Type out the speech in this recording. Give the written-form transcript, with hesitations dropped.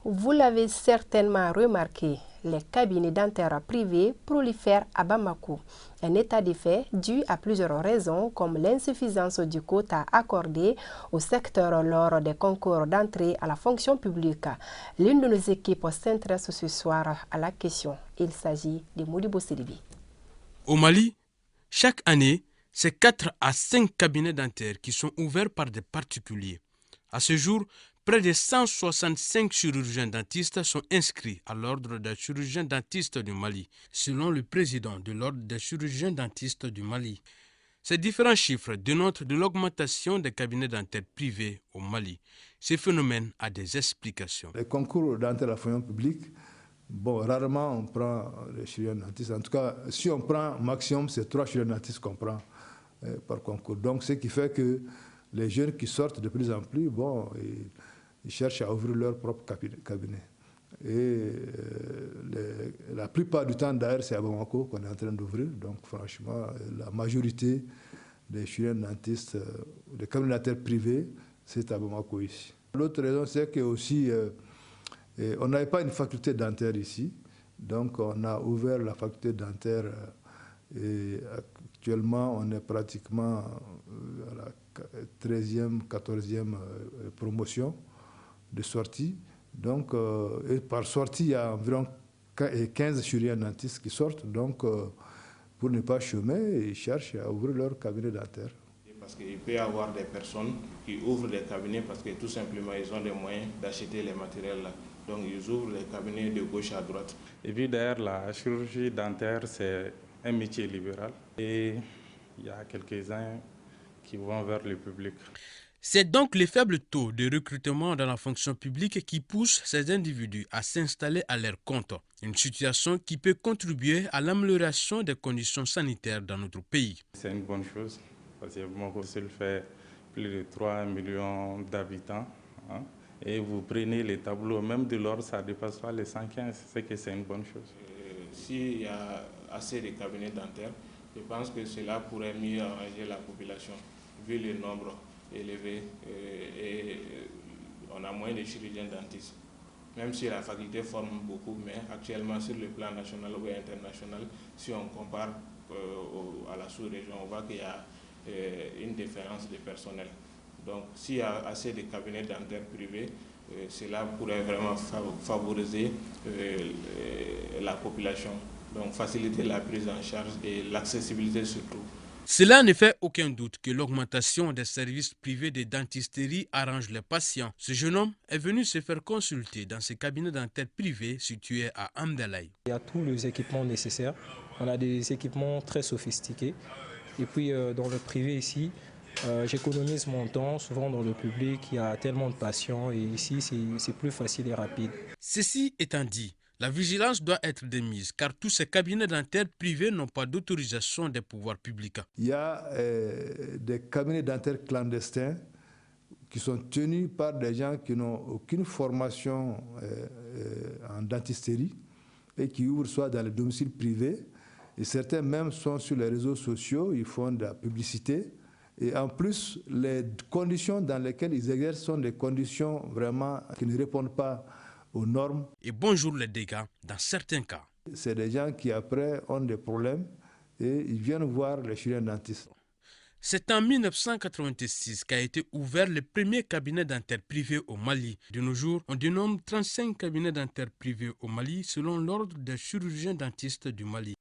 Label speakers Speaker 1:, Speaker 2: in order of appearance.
Speaker 1: Vous l'avez certainement remarqué, les cabinets dentaires privés prolifèrent à Bamako. Un état de fait dû à plusieurs raisons comme l'insuffisance du quota accordé au secteur lors des concours d'entrée à la fonction publique. L'une de nos équipes s'intéresse ce soir à la question. Il s'agit de Modibo Siribi.
Speaker 2: Au Mali, chaque année, c'est 4 à 5 cabinets dentaires qui sont ouverts par des particuliers. À ce jour, près de 165 chirurgiens dentistes sont inscrits à l'ordre des chirurgiens dentistes du Mali, selon le président de l'ordre des chirurgiens dentistes du Mali. Ces différents chiffres dénotent de l'augmentation des cabinets dentaires privés au Mali. Ce phénomène a des explications.
Speaker 3: Les concours dentaires à la fonction publique, rarement on prend les chirurgiens dentistes. En tout cas, si on prend maximum, c'est 3 chirurgiens dentistes qu'on prend par concours. Donc, ce qui fait que les jeunes qui sortent de plus en plus, ils cherchent à ouvrir leur propre cabinet. Et la plupart du temps, d'ailleurs, c'est à Bamako qu'on est en train d'ouvrir. Donc, franchement, la majorité des chirurgiens dentistes, des cabinets dentaires privés, c'est à Bamako ici. L'autre raison, c'est que aussi, on n'avait pas une faculté dentaire ici. Donc, on a ouvert la faculté dentaire et actuellement, on est pratiquement à la 13e, 14e promotion de sortie. Donc, et par sortie, il y a environ 15 chirurgiens dentistes qui sortent. Donc, pour ne pas chômer, ils cherchent à ouvrir leur cabinet dentaire.
Speaker 4: Parce qu'il peut y avoir des personnes qui ouvrent des cabinets parce que tout simplement, ils ont les moyens d'acheter les matériels là. Donc, ils ouvrent les cabinets de gauche à droite.
Speaker 5: Et puis d'ailleurs, la chirurgie dentaire, c'est un métier libéral. Et il y a quelques-uns qui vont vers le public.
Speaker 2: C'est donc le faible taux de recrutement dans la fonction publique qui pousse ces individus à s'installer à leur compte. Une situation qui peut contribuer à l'amélioration des conditions sanitaires dans notre pays.
Speaker 5: C'est une bonne chose parce que Bamako fait plus de 3 millions d'habitants. Et vous prenez les tableaux, même de l'or, ça ne dépasse pas les 115, c'est que c'est une bonne chose.
Speaker 4: S'il y a assez de cabinets dentaires, je pense que cela pourrait mieux arranger la population, vu le nombre élevé et on a moins de chirurgiens dentistes. Même si la faculté forme beaucoup, mais actuellement sur le plan national ou international, si on compare à la sous-région, on voit qu'il y a une différence de personnel. Donc s'il y a assez de cabinets dentaires privés, cela pourrait vraiment favoriser la population, donc faciliter la prise en charge et l'accessibilité surtout.
Speaker 2: Cela ne fait aucun doute que l'augmentation des services privés de dentisterie arrange les patients. Ce jeune homme est venu se faire consulter dans ce cabinet dentaire privé situé à Amdalaï.
Speaker 6: Il y a tous les équipements nécessaires. On a des équipements très sophistiqués. Et puis dans le privé ici, j'économise mon temps. Souvent dans le public, il y a tellement de patients et ici c'est plus facile et rapide.
Speaker 2: Ceci étant dit, la vigilance doit être de mise car tous ces cabinets dentaires privés n'ont pas d'autorisation des pouvoirs publics.
Speaker 3: Il y a des cabinets dentaires clandestins qui sont tenus par des gens qui n'ont aucune formation en dentisterie et qui ouvrent soit dans les domiciles privés et certains même sont sur les réseaux sociaux, ils font de la publicité. Et en plus, les conditions dans lesquelles ils exercent sont des conditions vraiment qui ne répondent pas aux normes.
Speaker 2: Et bonjour les dégâts dans certains cas.
Speaker 3: C'est des gens qui après ont des problèmes et ils viennent voir les chirurgiens dentistes.
Speaker 2: C'est en 1986 qu'a été ouvert le premier cabinet dentaire privé au Mali. De nos jours, on dénombre 35 cabinets dentaires privés au Mali selon l'ordre des chirurgiens dentistes du Mali.